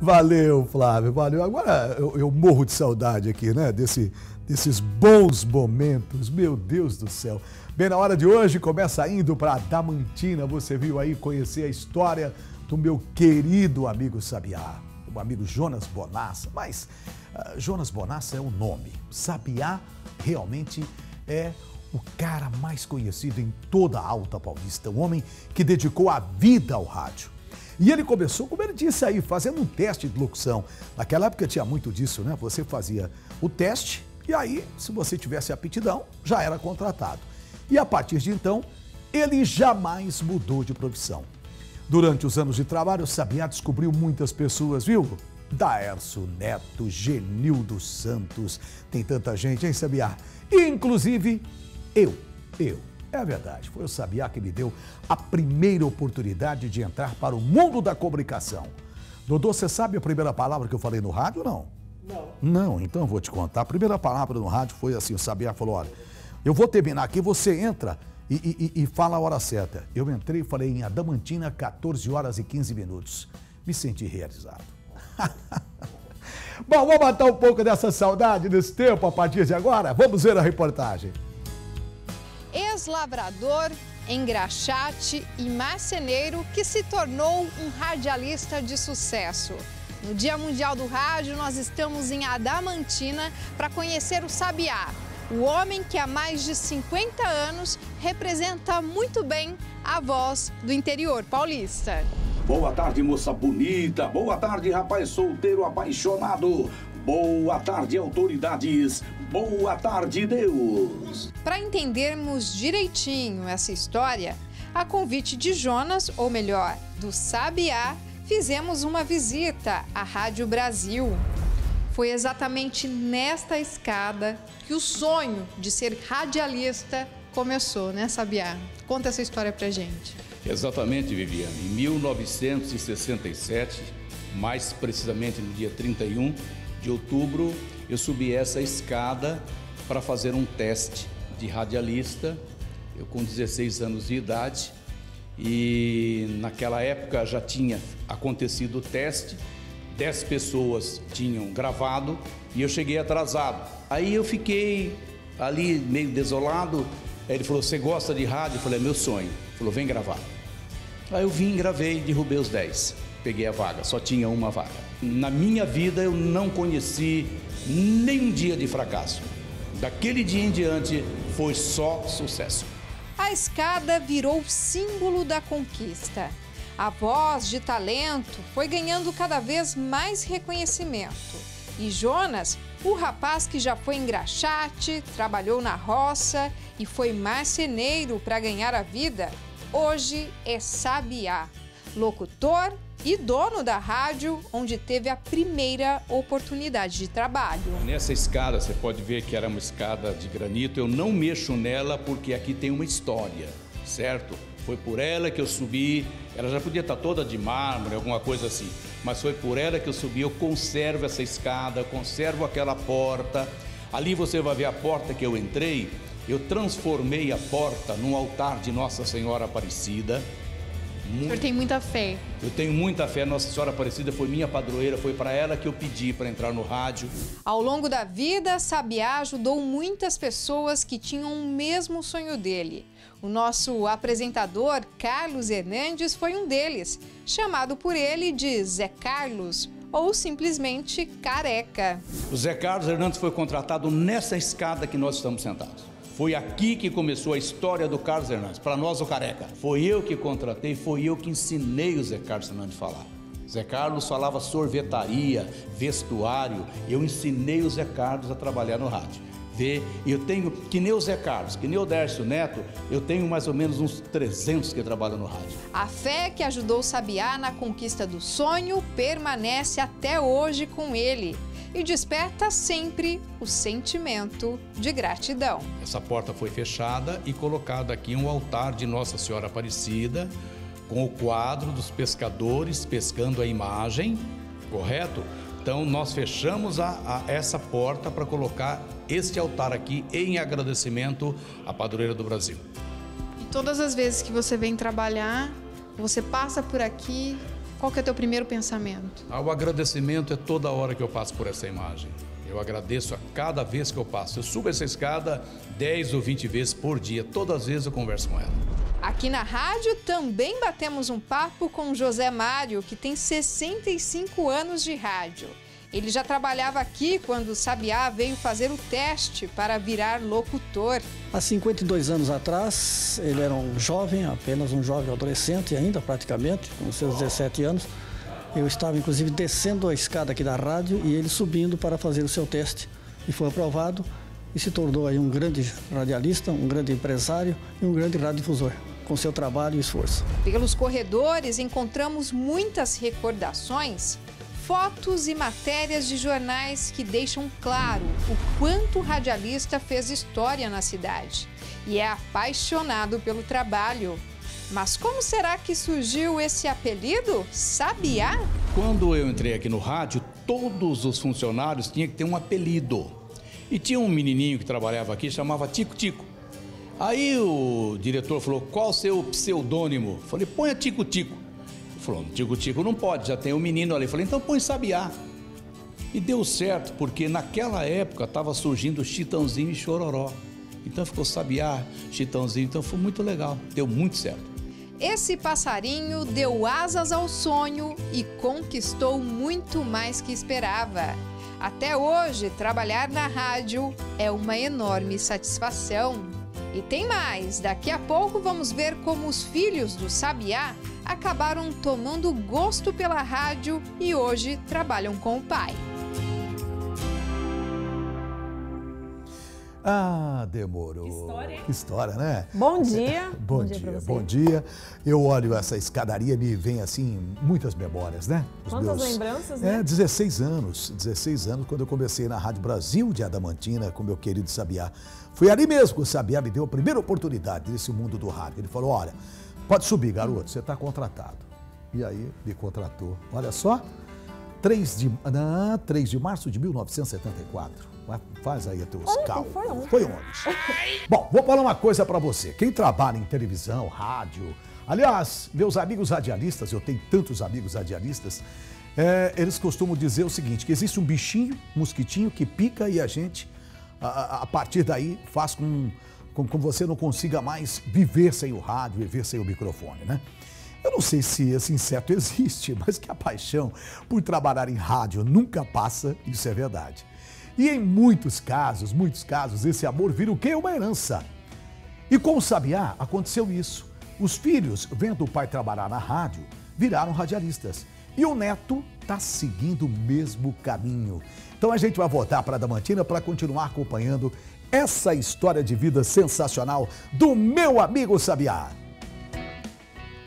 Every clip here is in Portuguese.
Valeu, Flávio, valeu. Agora eu morro de saudade aqui, né? Desses bons momentos, meu Deus do céu. Bem, na hora de hoje, começa indo para Adamantina. Você viu aí conhecer a história do meu querido amigo Sabiá, o amigo Jonas Bonassa. Mas Jonas Bonassa é o nome. Sabiá realmente é o cara mais conhecido em toda a Alta Paulista. Um homem que dedicou a vida ao rádio. E ele começou, como ele disse aí, fazendo um teste de locução. Naquela época tinha muito disso, né? Você fazia o teste e aí, se você tivesse aptidão, já era contratado. E a partir de então, ele jamais mudou de profissão. Durante os anos de trabalho, o Sabiá descobriu muitas pessoas, viu? Daércio Neto, Genildo Santos, tem tanta gente, hein, Sabiá? Inclusive, eu. É verdade, foi o Sabiá que me deu a primeira oportunidade de entrar para o mundo da comunicação. Dodô, você sabe a primeira palavra que eu falei no rádio, não? Não, então eu vou te contar. A primeira palavra no rádio foi assim, o Sabiá falou, olha, eu vou terminar aqui, você entra e fala a hora certa. Eu entrei e falei em Adamantina, 14 horas e 15 minutos. Me senti realizado. Bom, vamos matar um pouco dessa saudade desse tempo a partir de agora? Vamos ver a reportagem. Ex-lavrador, engraxate e marceneiro que se tornou um radialista de sucesso. No Dia Mundial do Rádio, nós estamos em Adamantina para conhecer o Sabiá, o homem que há mais de 50 anos representa muito bem a voz do interior paulista. Boa tarde, moça bonita. Boa tarde, rapaz solteiro apaixonado. Boa tarde, autoridades. Boa tarde, Deus. Para entendermos direitinho essa história, a convite de Jonas, ou melhor, do Sabiá, fizemos uma visita à Rádio Brasil. Foi exatamente nesta escada que o sonho de ser radialista começou, né, Sabiá? Conta essa história pra gente. Exatamente, Viviane. Em 1967, mais precisamente no dia 31 de outubro, eu subi essa escada para fazer um teste de radialista, eu com 16 anos de idade, e naquela época já tinha acontecido o teste, 10 pessoas tinham gravado e eu cheguei atrasado. Aí eu fiquei ali meio desolado, aí ele falou, você gosta de rádio? Eu falei, é meu sonho. Ele falou, vem gravar. Aí eu vim, gravei, derrubei os 10, peguei a vaga, só tinha uma vaga. Na minha vida eu não conheci nem um dia de fracasso. Daquele dia em diante foi só sucesso. A escada virou símbolo da conquista. A voz de talento foi ganhando cada vez mais reconhecimento. E Jonas, o rapaz que já foi engraxate, trabalhou na roça e foi marceneiro para ganhar a vida, hoje é Sabiá, locutor e dono da rádio, onde teve a primeira oportunidade de trabalho. Nessa escada, você pode ver que era uma escada de granito, eu não mexo nela porque aqui tem uma história, certo? Foi por ela que eu subi, ela já podia estar toda de mármore, alguma coisa assim, mas foi por ela que eu subi, eu conservo essa escada, conservo aquela porta. Ali você vai ver a porta que eu entrei, eu transformei a porta num altar de Nossa Senhora Aparecida. O senhor tem muita fé. Eu tenho muita fé, Nossa Senhora Aparecida foi minha padroeira, foi para ela que eu pedi para entrar no rádio. Ao longo da vida, Sabiá ajudou muitas pessoas que tinham o mesmo sonho dele. O nosso apresentador, Carlos Hernandes, foi um deles, chamado por ele de Zé Carlos, ou simplesmente Careca. O Zé Carlos Hernandes foi contratado nessa escada que nós estamos sentados. Foi aqui que começou a história do Carlos Hernandes, para nós o Careca. Foi eu que contratei, foi eu que ensinei o Zé Carlos Hernandes a falar. Zé Carlos falava sorvetaria, vestuário, eu ensinei o Zé Carlos a trabalhar no rádio. Eu tenho, que nem o Zé Carlos, que nem o Daércio Neto, eu tenho mais ou menos uns 300 que trabalham no rádio. A fé que ajudou o Sabiá na conquista do sonho permanece até hoje com ele e desperta sempre o sentimento de gratidão. Essa porta foi fechada e colocado aqui um altar de Nossa Senhora Aparecida, com o quadro dos pescadores pescando a imagem, correto? Então nós fechamos essa porta para colocar este altar aqui em agradecimento à Padroeira do Brasil. E todas as vezes que você vem trabalhar, você passa por aqui qual que é o teu primeiro pensamento? O agradecimento é toda hora que eu passo por essa imagem. Eu agradeço a cada vez que eu passo. Eu subo essa escada 10 ou 20 vezes por dia. Todas as vezes eu converso com ela. Aqui na rádio também batemos um papo com José Mário, que tem 65 anos de rádio. Ele já trabalhava aqui quando o Sabiá veio fazer o teste para virar locutor. Há 52 anos atrás, ele era um jovem, apenas um jovem adolescente ainda, praticamente, com seus 17 anos. Eu estava, inclusive, descendo a escada aqui da rádio e ele subindo para fazer o seu teste. E foi aprovado e se tornou aí um grande radialista, um grande empresário e um grande radiodifusor, com seu trabalho e esforço. Pelos corredores encontramos muitas recordações, fotos e matérias de jornais que deixam claro o quanto o radialista fez história na cidade e é apaixonado pelo trabalho. Mas como será que surgiu esse apelido, Sabiá? Quando eu entrei aqui no rádio, todos os funcionários tinham que ter um apelido. E tinha um menininho que trabalhava aqui, chamava Tico Tico. Aí o diretor falou, qual o seu pseudônimo? Falei, põe a Tico Tico. Ele falou, Tico Tico não pode, já tem um menino ali. Falei, então põe Sabiá. E deu certo, porque naquela época estava surgindo Chitãozinho e Chororó. Então ficou Sabiá, Chitãozinho, então foi muito legal, deu muito certo. Esse passarinho deu asas ao sonho e conquistou muito mais que esperava. Até hoje, trabalhar na rádio é uma enorme satisfação. E tem mais, daqui a pouco vamos ver como os filhos do Sabiá acabaram tomando gosto pela rádio e hoje trabalham com o pai. Ah, demorou. Que história, hein? Que história, né? Bom dia. Bom dia, pra você. bom dia. Eu olho essa escadaria, me vem assim muitas memórias, né? Quantas lembranças, né? 16 anos, quando eu comecei na Rádio Brasil de Adamantina com meu querido Sabiá. Foi ali mesmo que o Sabiá me deu a primeira oportunidade nesse mundo do rádio. Ele falou, olha, pode subir, garoto, você está contratado. E aí me contratou. Olha só, 3 de março de 1974. Faz aí teus cálculos. Foi ontem. Bom, vou falar uma coisa pra você. Quem trabalha em televisão, rádio... Aliás, meus amigos radialistas, eu tenho tantos amigos radialistas, eles costumam dizer o seguinte, que existe um bichinho, um mosquitinho que pica e a gente, a partir daí, faz com que você não consiga mais viver sem o rádio, viver sem o microfone, né? Eu não sei se esse inseto existe, mas que a paixão por trabalhar em rádio nunca passa, isso é verdade. E em muitos casos, esse amor vira o quê? Uma herança. E com o Sabiá aconteceu isso. Os filhos, vendo o pai trabalhar na rádio, viraram radialistas. E o neto está seguindo o mesmo caminho. Então a gente vai voltar para Adamantina para continuar acompanhando essa história de vida sensacional do meu amigo Sabiá.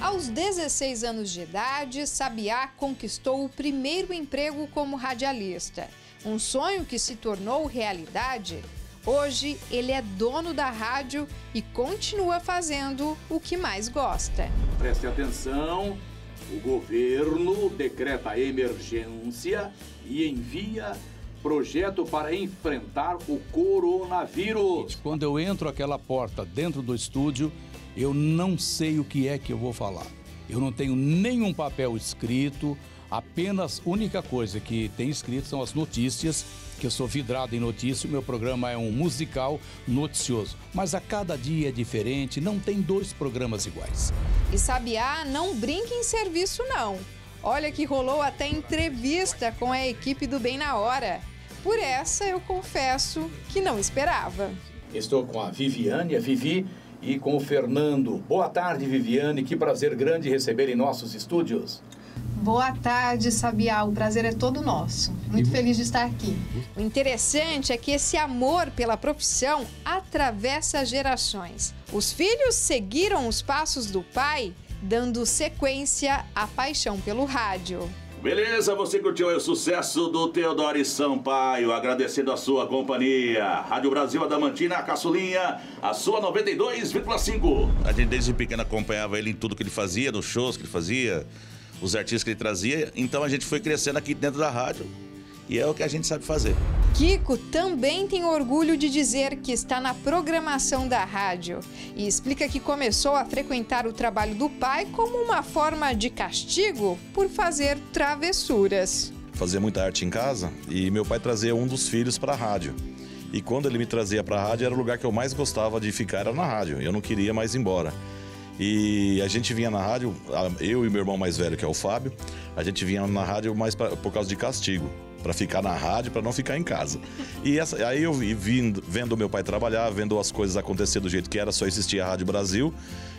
Aos 16 anos de idade, Sabiá conquistou o primeiro emprego como radialista. Um sonho que se tornou realidade. Hoje, ele é dono da rádio e continua fazendo o que mais gosta. Preste atenção, o governo decreta emergência e envia projeto para enfrentar o coronavírus. Quando eu entro aquela porta dentro do estúdio, eu não sei o que é que eu vou falar. Eu não tenho nenhum papel escrito, apenas a única coisa que tem escrito são as notícias, que eu sou vidrado em notícia, o meu programa é um musical noticioso. Mas a cada dia é diferente, não tem 2 programas iguais. E Sabiá não brinca em serviço, não. Olha que rolou até entrevista com a equipe do Bem na Hora. Por essa, eu confesso que não esperava. Estou com a Viviane, a Vivi, e com o Fernando. Boa tarde, Viviane, que prazer grande receber em nossos estúdios. Boa tarde, Sabiá. O prazer é todo nosso. Muito feliz de estar aqui. O interessante é que esse amor pela profissão atravessa gerações. Os filhos seguiram os passos do pai, dando sequência à paixão pelo rádio. Beleza, você curtiu aí o sucesso do Teodoro Sampaio, agradecendo a sua companhia. Rádio Brasil Adamantina, a caçulinha, a sua 92,5. A gente desde pequeno acompanhava ele em tudo que ele fazia, nos shows que ele fazia, os artistas que ele trazia. Então a gente foi crescendo aqui dentro da rádio e é o que a gente sabe fazer. Kiko também tem orgulho de dizer que está na programação da rádio e explica que começou a frequentar o trabalho do pai como uma forma de castigo por fazer travessuras. Fazia muita arte em casa e meu pai trazia um dos filhos para a rádio. E quando ele me trazia para a rádio, era o lugar que eu mais gostava de ficar, era na rádio. Eu não queria mais ir embora. E a gente vinha na rádio, eu e meu irmão mais velho, que é o Fábio, a gente vinha na rádio mais por causa de castigo, para ficar na rádio, para não ficar em casa. E aí eu vendo meu pai trabalhar, vendo as coisas acontecer do jeito que era, só existia a Rádio Brasil.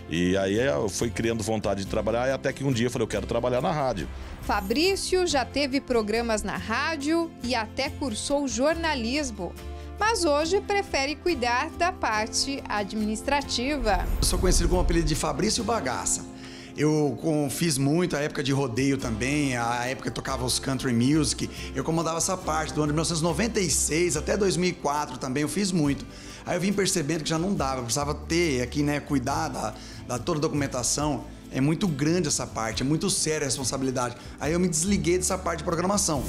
E aí eu fui criando vontade de trabalhar, e até que um dia eu falei, eu quero trabalhar na rádio. Fabrício já teve programas na rádio e até cursou jornalismo, mas hoje prefere cuidar da parte administrativa. Eu sou conhecido como o apelido de Fabrício Bagaça. Eu fiz muito a época de rodeio também, a época que eu tocava os country music. Eu comandava essa parte do ano de 1996 até 2004 também, eu fiz muito. Aí eu vim percebendo que já não dava, eu precisava ter aqui, né, cuidar da toda a documentação. É muito grande essa parte, é muito séria a responsabilidade. Aí eu me desliguei dessa parte de programação.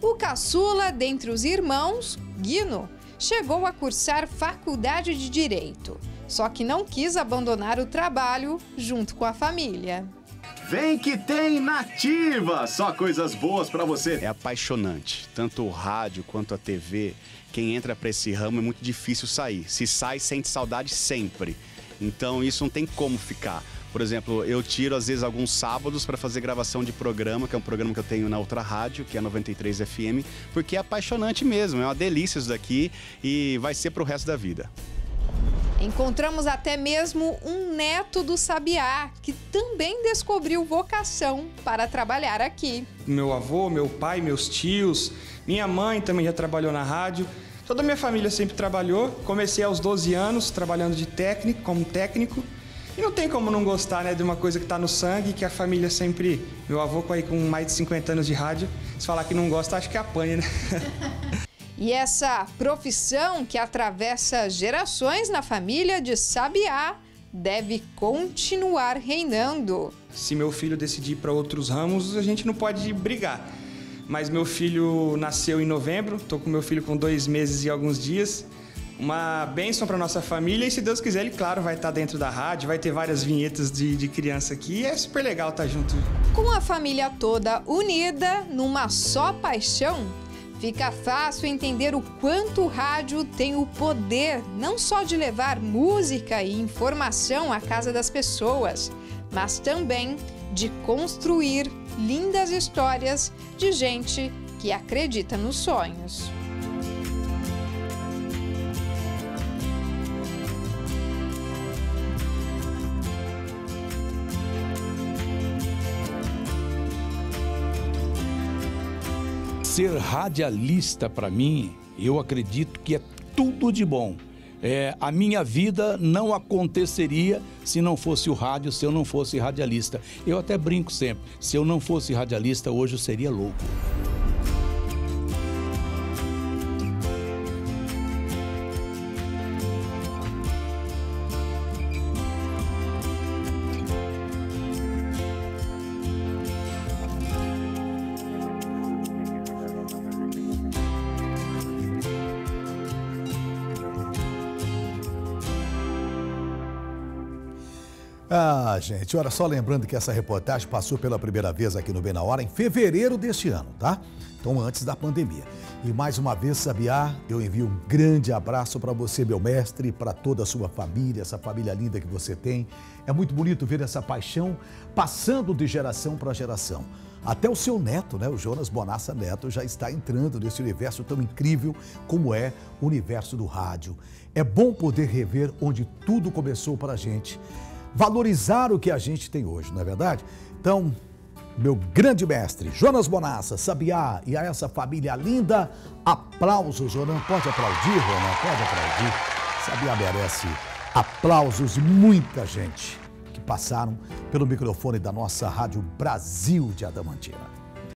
O caçula dentre os irmãos, Guino, chegou a cursar faculdade de Direito, só que não quis abandonar o trabalho junto com a família. Vem que tem Nativa! Só coisas boas pra você. É apaixonante, tanto o rádio quanto a TV. Quem entra pra esse ramo é muito difícil sair. Se sai, sente saudade sempre. Então isso não tem como ficar. Por exemplo, eu tiro às vezes alguns sábados para fazer gravação de programa, que é um programa que eu tenho na outra rádio, que é a 93 FM, porque é apaixonante mesmo, é uma delícia isso daqui e vai ser pro resto da vida. Encontramos até mesmo um neto do Sabiá, que também descobriu vocação para trabalhar aqui. Meu avô, meu pai, meus tios, minha mãe também já trabalhou na rádio. Toda a minha família sempre trabalhou. Comecei aos 12 anos trabalhando de técnico, como técnico. E não tem como não gostar, né, de uma coisa que está no sangue, que a família sempre... Meu avô com mais de 50 anos de rádio, se falar que não gosta, acho que apanha, né? E essa profissão que atravessa gerações na família de Sabiá deve continuar reinando. Se meu filho decidir para outros ramos, a gente não pode brigar. Mas meu filho nasceu em novembro, estou com meu filho com 2 meses e alguns dias. Uma bênção para nossa família e, se Deus quiser, ele, claro, vai estar dentro da rádio, vai ter várias vinhetas de criança aqui e é super legal estar junto. Com a família toda unida numa só paixão, fica fácil entender o quanto o rádio tem o poder não só de levar música e informação à casa das pessoas, mas também de construir lindas histórias de gente que acredita nos sonhos. Ser radialista, para mim, eu acredito que é tudo de bom. A minha vida não aconteceria se não fosse o rádio, se eu não fosse radialista. Eu até brinco sempre, se eu não fosse radialista, hoje eu seria louco. Ah, gente, olha só, lembrando que essa reportagem passou pela primeira vez aqui no Bem na Hora em fevereiro deste ano, tá? Então, antes da pandemia. E mais uma vez, Sabiá, eu envio um grande abraço para você, meu mestre, para toda a sua família, essa família linda que você tem. É muito bonito ver essa paixão passando de geração para geração. Até o seu neto, né, o Jonas Bonassa Neto, já está entrando nesse universo tão incrível como é o universo do rádio. É bom poder rever onde tudo começou para a gente. Valorizar o que a gente tem hoje, não é verdade? Então, meu grande mestre, Jonas Bonassa, Sabiá e a essa família linda, aplausos, Jonas. Pode aplaudir, Ronan? Pode aplaudir. Sabiá merece aplausos, muita gente que passaram pelo microfone da nossa Rádio Brasil de Adamantina.